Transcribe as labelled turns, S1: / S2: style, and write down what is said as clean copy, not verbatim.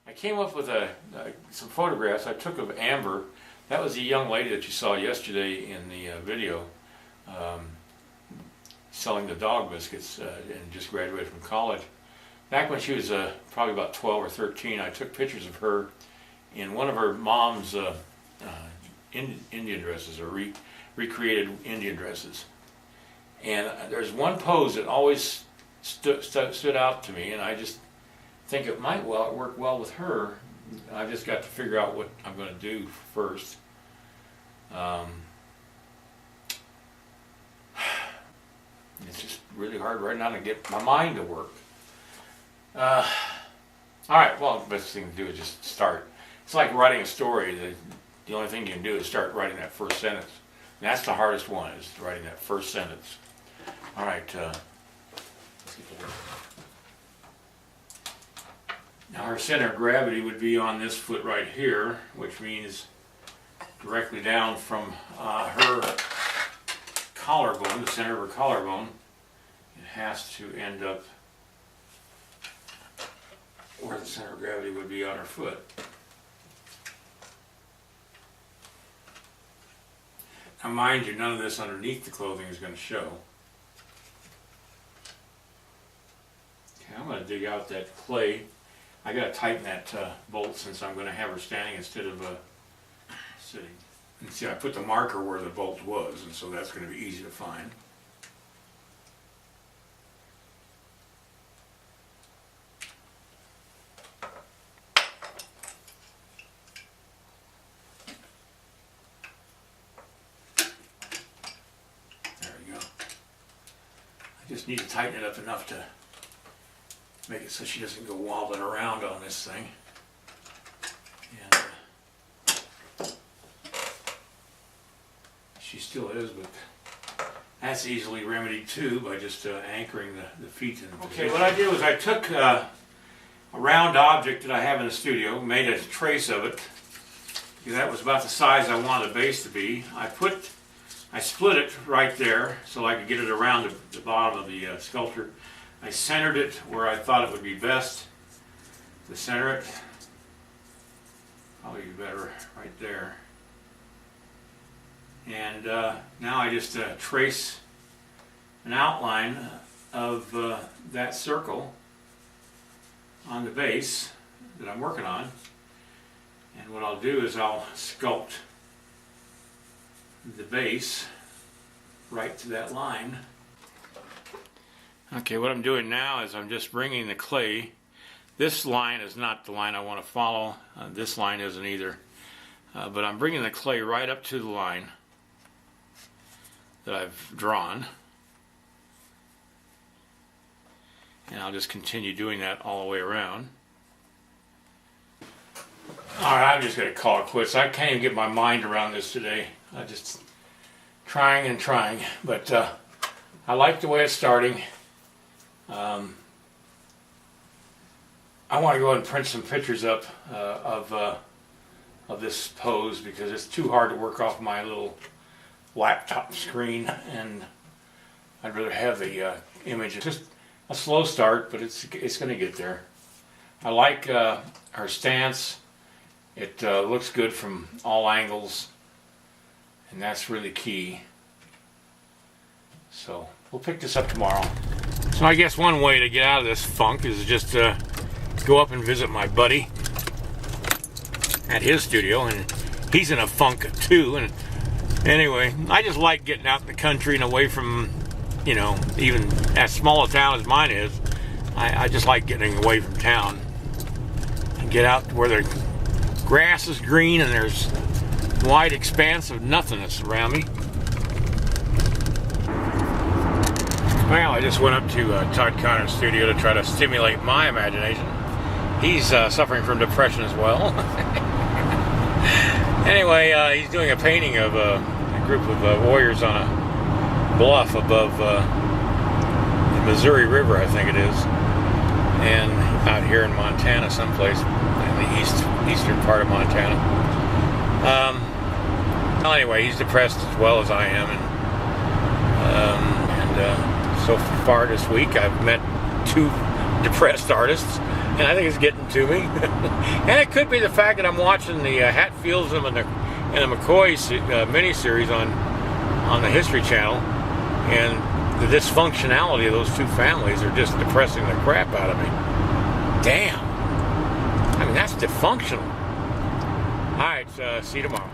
S1: I came up with some photographs I took of Amber. That was the young lady that you saw yesterday in the video, selling the dog biscuits and just graduated from college. Back when she was probably about 12 or 13, I took pictures of her in one of her mom's Indian dresses, or recreated Indian dresses. And there's one pose that always stood out to me, and I just think it might work well with her. I've just got to figure out what I'm going to do first. It's just really hard right now to get my mind to work. Alright, well, the best thing to do is just start. It's like writing a story. The only thing you can do is start writing that first sentence. And that's the hardest one, is writing that first sentence. Alright, let's get to work. Now her center of gravity would be on this foot right here, which means directly down from her collarbone, the center of her collarbone. It has to end up where the center of gravity would be on her foot. Now mind you, none of this underneath the clothing is going to show. Okay, I'm going to dig out that clay. I got to tighten that bolt since I'm going to have her standing instead of sitting. And see, I put the marker where the bolt was, and so that's going to be easy to find. There we go. I just need to tighten it up enough to make it so she doesn't go wobbling around on this thing. And she still is, but that's easily remedied too by just anchoring the feet in the position. Okay, what I did was I took a round object that I have in the studio, made a trace of it. That was about the size I wanted the base to be. I split it right there so I could get it around the bottom of the sculpture. I centered it where I thought it would be best to center it. Probably better right there. And now I just trace an outline of that circle on the base that I'm working on. And what I'll do is I'll sculpt the base right to that line. Okay, what I'm doing now is I'm just bringing the clay. This line is not the line I want to follow. This line isn't either. But I'm bringing the clay right up to the line that I've drawn. And I'll just continue doing that all the way around. Alright, I'm just going to call it quits. I can't even get my mind around this today. I'm just trying and trying. But I like the way it's starting. I want to go ahead and print some pictures up of this pose because it's too hard to work off my little laptop screen, and I'd rather have the image. It's just a slow start, but it's going to get there. I like her stance. It looks good from all angles, and that's really key. So we'll pick this up tomorrow. So I guess one way to get out of this funk is just go up and visit my buddy at his studio, and he's in a funk too. And anyway, I just like getting out in the country and away from, you know, even as small a town as mine is. I just like getting away from town and get out where the grass is green and there's wide expanse of nothingness around me. Well, I just went up to Todd Connor's studio to try to stimulate my imagination. He's suffering from depression as well. Anyway, he's doing a painting of a group of warriors on a bluff above the Missouri River, I think it is, and out here in Montana someplace, in the eastern part of Montana. Well, anyway, he's depressed as well as I am, and so far this week I've met two depressed artists. and I think it's getting to me. And it could be the fact that I'm watching the Hatfields and the McCoy miniseries on the History Channel, and the dysfunctionality of those two families are just depressing the crap out of me. Damn. I mean, that's dysfunctional. All right, see you tomorrow.